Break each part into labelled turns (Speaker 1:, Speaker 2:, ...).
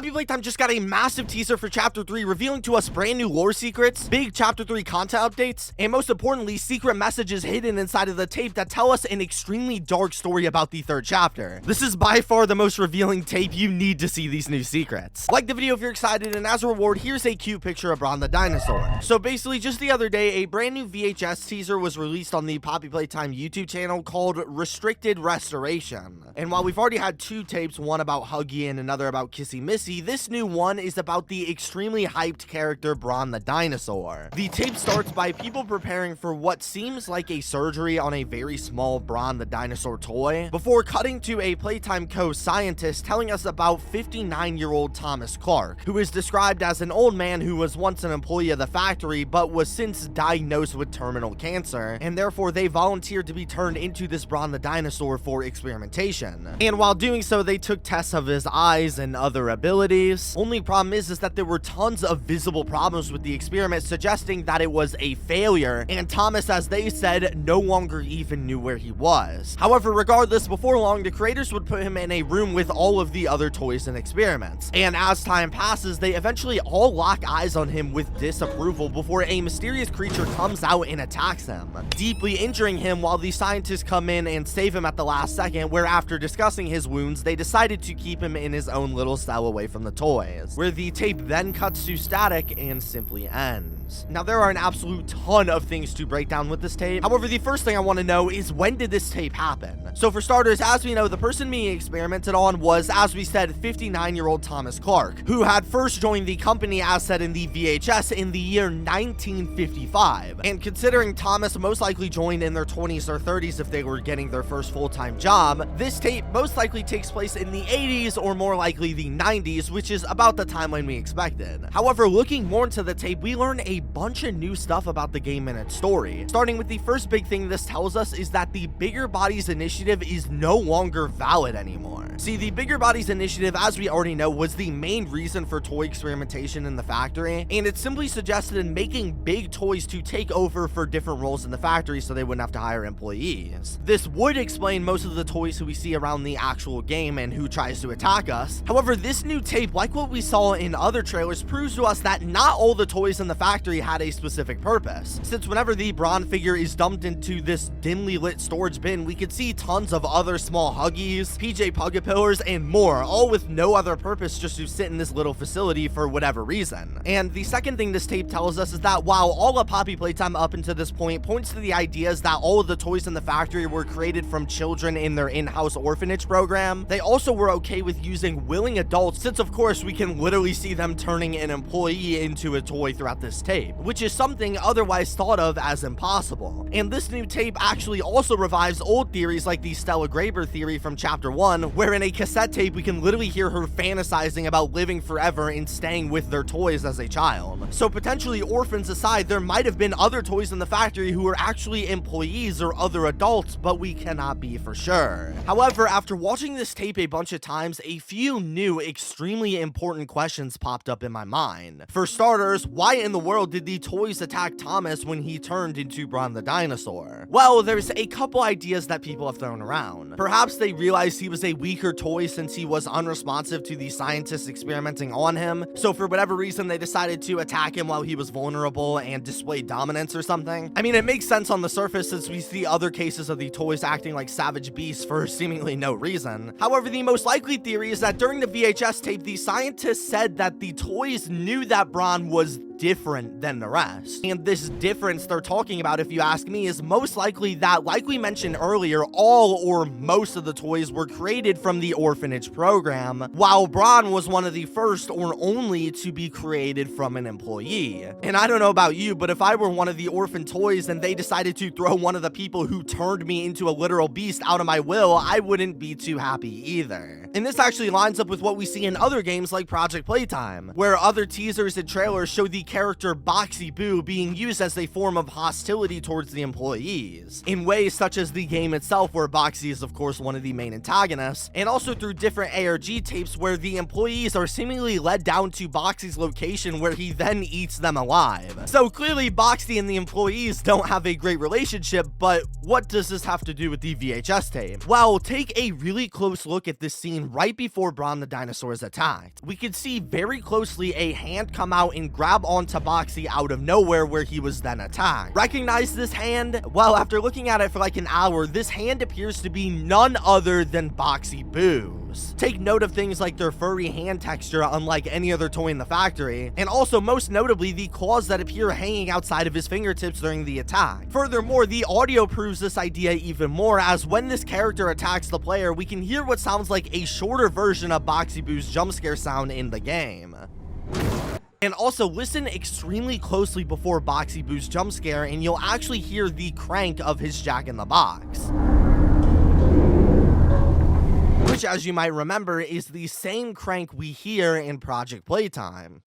Speaker 1: Poppy Playtime just got a massive teaser for Chapter 3, revealing to us brand new lore secrets, big Chapter 3 content updates, and most importantly, secret messages hidden inside of the tape that tell us an extremely dark story about the 3rd chapter. This is by far the most revealing tape. You need to see these new secrets. Like the video if you're excited, and as a reward, here's a cute picture of Bron the dinosaur. So basically, just the other day, a brand new VHS teaser was released on the Poppy Playtime YouTube channel called Restricted Restoration. And while we've already had 2 tapes, one about Huggy and another about Kissy Missy, this new one is about the extremely hyped character Bron the dinosaur. The tape starts by people preparing for what seems like a surgery on a very small Bron the dinosaur toy, before cutting to a Playtime Co scientist telling us about 59-year-old Thomas Clark, who is described as an old man who was once an employee of the factory but was since diagnosed with terminal cancer, and therefore they volunteered to be turned into this Bron the dinosaur for experimentation. And while doing so, they took tests of his eyes and other abilities. Only problem is that there were tons of visible problems with the experiment, suggesting that it was a failure, and Thomas, as they said, no longer even knew where he was. However, regardless, before long, the creators would put him in a room with all of the other toys and experiments, and as time passes, they eventually all lock eyes on him with disapproval before a mysterious creature comes out and attacks him, deeply injuring him, while the scientists come in and save him at the last second, where after discussing his wounds, they decided to keep him in his own little cell away from the toys, where the tape then cuts to static and simply ends. Now, there are an absolute ton of things to break down with this tape. However, the first thing I want to know is, when did this tape happen? So for starters, as we know, the person being experimented on was, as we said, 59-year-old Thomas Clark, who had first joined the company as said in the VHS in the year 1955. And considering Thomas most likely joined in their 20s or 30s if they were getting their first full-time job, this tape most likely takes place in the 80s or more likely the 90s, which is about the timeline we expected. However, looking more into the tape, we learn a bunch of new stuff about the game and its story. Starting with the first big thing this tells us is that the Bigger Bodies Initiative is no longer valid anymore. See, the Bigger Bodies Initiative, as we already know, was the main reason for toy experimentation in the factory, and it simply suggested in making big toys to take over for different roles in the factory so they wouldn't have to hire employees. This would explain most of the toys who we see around the actual game and who tries to attack us. However, this new tape, like what we saw in other trailers, proves to us that not all the toys in the factory had a specific purpose, since whenever the Bron figure is dumped into this dimly lit storage bin, we could see tons of other small Huggies, PJ Pugapillars, and more, all with no other purpose, just to sit in this little facility for whatever reason. And the second thing this tape tells us is that while all of Poppy Playtime up until this point points to the ideas that all of the toys in the factory were created from children in their in-house orphanage program, they also were okay with using willing adults, since of course we can literally see them turning an employee into a toy throughout this tape, which is something otherwise thought of as impossible. And this new tape actually also revives old theories like the Stella Graber theory from Chapter 1, where in a cassette tape we can literally hear her fantasizing about living forever and staying with their toys as a child. So potentially, orphans aside, there might have been other toys in the factory who were actually employees or other adults, but we cannot be for sure. However, after watching this tape a bunch of times, a few new extremely important questions popped up in my mind. For starters, why in the world did the toys attack Thomas when he turned into Bron the dinosaur? Well, there's a couple ideas that people have thrown around. Perhaps they realized he was a weaker toy since he was unresponsive to the scientists experimenting on him, so for whatever reason they decided to attack him while he was vulnerable and display dominance or something. I mean, it makes sense on the surface since we see other cases of the toys acting like savage beasts for seemingly no reason. However, the most likely theory is that during the VHS tape, the scientists said that the toys knew that Bron was different than the rest. And this difference they're talking about, if you ask me, is most likely that, like we mentioned earlier, all or most of the toys were created from the orphanage program, while Bron was one of the first or only to be created from an employee. And I don't know about you, but if I were one of the orphan toys and they decided to throw one of the people who turned me into a literal beast out of my will, I wouldn't be too happy either. And this actually lines up with what we see in other games like Project Playtime, where other teasers and trailers show the character Boxy Boo being used as a form of hostility towards the employees, in ways such as the game itself, where Boxy is of course one of the main antagonists, and also through different ARG tapes where the employees are seemingly led down to Boxy's location where he then eats them alive. So clearly Boxy and the employees don't have a great relationship, but what does this have to do with the VHS tape? Well, take a really close look at this scene right before Bron the dinosaur is attacked. We could see very closely a hand come out and grab onto Boxy out of nowhere where he was then attacked. Recognize this hand? Well, after looking at it for like an hour, this hand appears to be none other than Boxy Boo's. Take note of things like their furry hand texture, unlike any other toy in the factory, and also most notably the claws that appear hanging outside of his fingertips during the attack. Furthermore, the audio proves this idea even more, as when this character attacks the player, we can hear what sounds like a shorter version of Boxy Boo's jump scare sound in the game. And also listen extremely closely before Boxy Boo's jump scare and you'll actually hear the crank of his Jack in the Box, which, as you might remember, is the same crank we hear in Project Playtime.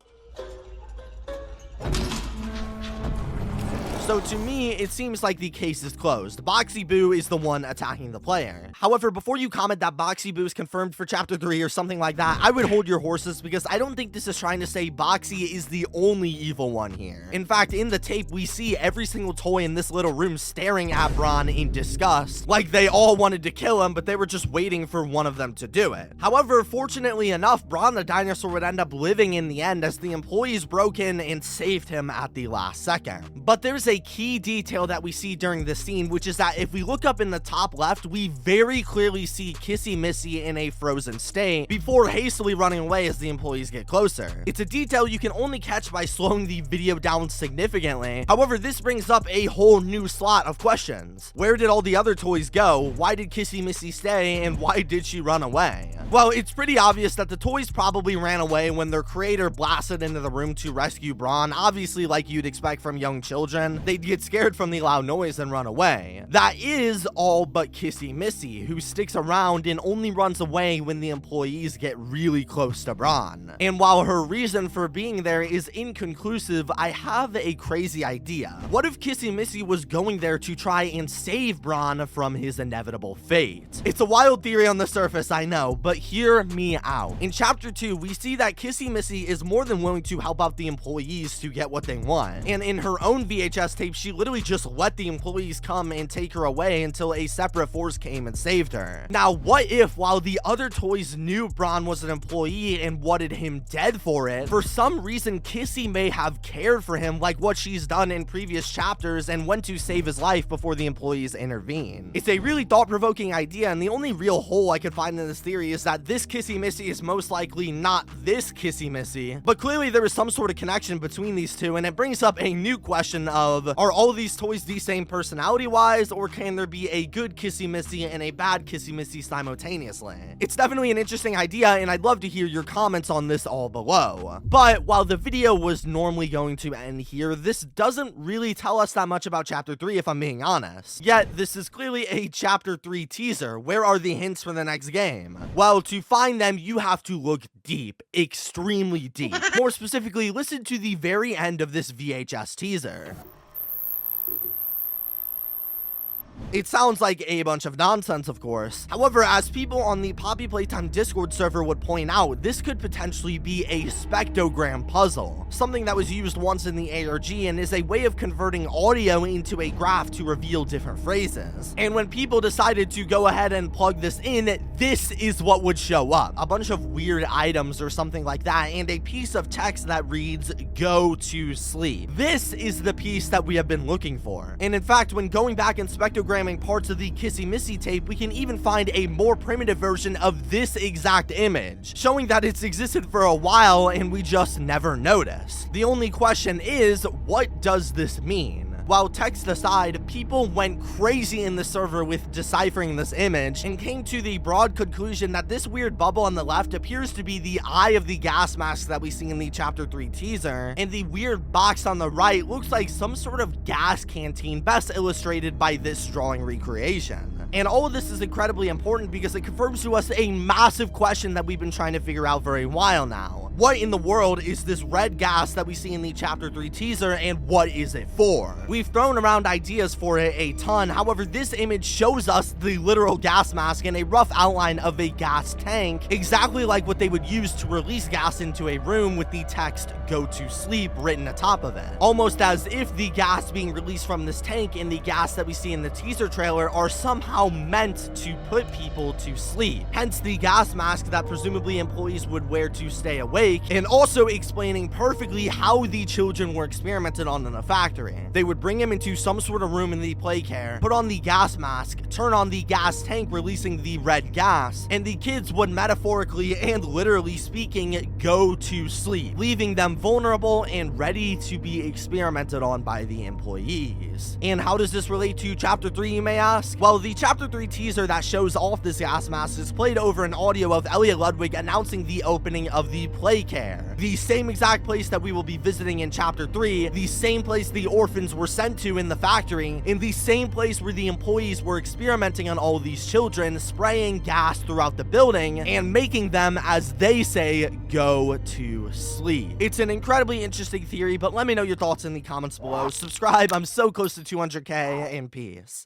Speaker 1: So to me, it seems like the case is closed. Boxy Boo is the one attacking the player. However, before you comment that Boxy Boo is confirmed for Chapter 3 or something like that, I would hold your horses, because I don't think this is trying to say Boxy is the only evil one here. In fact, in the tape, we see every single toy in this little room staring at Bron in disgust, like they all wanted to kill him, but they were just waiting for one of them to do it. However, fortunately enough, Bron the dinosaur would end up living in the end, as the employees broke in and saved him at the last second. But there's a key detail that we see during this scene, which is that if we look up in the top left, we very clearly see Kissy Missy in a frozen state before hastily running away as the employees get closer. It's a detail you can only catch by slowing the video down significantly. However, this brings up a whole new slot of questions. Where did all the other toys go? Why did Kissy Missy stay? And why did she run away? Well, it's pretty obvious that the toys probably ran away when their creator blasted into the room to rescue Bron. Obviously, like you'd expect from young children, they'd get scared from the loud noise and run away. That is all but Kissy Missy, who sticks around and only runs away when the employees get really close to Bron. And while her reason for being there is inconclusive, I have a crazy idea. What if Kissy Missy was going there to try and save Bron from his inevitable fate? It's a wild theory on the surface, I know, but hear me out. In Chapter 2, we see that Kissy Missy is more than willing to help out the employees to get what they want. And in her own VHS tape, she literally just let the employees come and take her away until a separate force came and saved her. Now, what if while the other toys knew Bron was an employee and wanted him dead for it, for some reason Kissy may have cared for him like what she's done in previous chapters and went to save his life before the employees intervene? It's a really thought-provoking idea, and the only real hole I could find in this theory is that this Kissy Missy is most likely not this Kissy Missy, but clearly there is some sort of connection between these two, and it brings up a new question of, are all of these toys the same personality-wise, or can there be a good Kissy Missy and a bad Kissy Missy simultaneously? It's definitely an interesting idea, and I'd love to hear your comments on this all below. But while the video was normally going to end here, this doesn't really tell us that much about Chapter 3, if I'm being honest. Yet, this is clearly a Chapter 3 teaser. Where are the hints for the next game? Well, to find them, you have to look deep, extremely deep. More specifically, listen to the very end of this VHS teaser. It sounds like a bunch of nonsense, of course. However, as people on the Poppy Playtime Discord server would point out, this could potentially be a spectrogram puzzle, something that was used once in the ARG and is a way of converting audio into a graph to reveal different phrases. And when people decided to go ahead and plug this in, this is what would show up. A bunch of weird items or something like that, and a piece of text that reads, "Go to sleep." This is the piece that we have been looking for. And in fact, when going back and spectrogramming parts of the Kissy Missy tape, we can even find a more primitive version of this exact image, showing that it's existed for a while and we just never noticed. The only question is, what does this mean? While text aside, people went crazy in the server with deciphering this image and came to the broad conclusion that this weird bubble on the left appears to be the eye of the gas mask that we see in the Chapter 3 teaser, and the weird box on the right looks like some sort of gas canteen, best illustrated by this drawing recreation. And all of this is incredibly important because it confirms to us a massive question that we've been trying to figure out for a while now. What in the world is this red gas that we see in the chapter 3 teaser, and what is it for? We've thrown around ideas for it a ton. However, this image shows us the literal gas mask and a rough outline of a gas tank, exactly like what they would use to release gas into a room, with the text "go to sleep" written atop of it. Almost as if the gas being released from this tank and the gas that we see in the teaser trailer are somehow meant to put people to sleep. Hence the gas mask that presumably employees would wear to stay awake, and also explaining perfectly how the children were experimented on in a factory. They would bring him into some sort of room in the play care, put on the gas mask, turn on the gas tank releasing the red gas, and the kids would metaphorically and literally speaking go to sleep, leaving them vulnerable and ready to be experimented on by the employees. And how does this relate to chapter 3, you may ask? Well, the chapter 3 teaser that shows off this gas mask is played over an audio of Elliot Ludwig announcing the opening of the play care, the same exact place that we will be visiting in chapter 3, the same place the orphans were sent to in the factory, in the same place where the employees were experimenting on all of these children, spraying gas throughout the building and making them, as they say, go to sleep. It's an incredibly interesting theory, but let me know your thoughts in the comments below. Subscribe, I'm so close to 200k, and peace.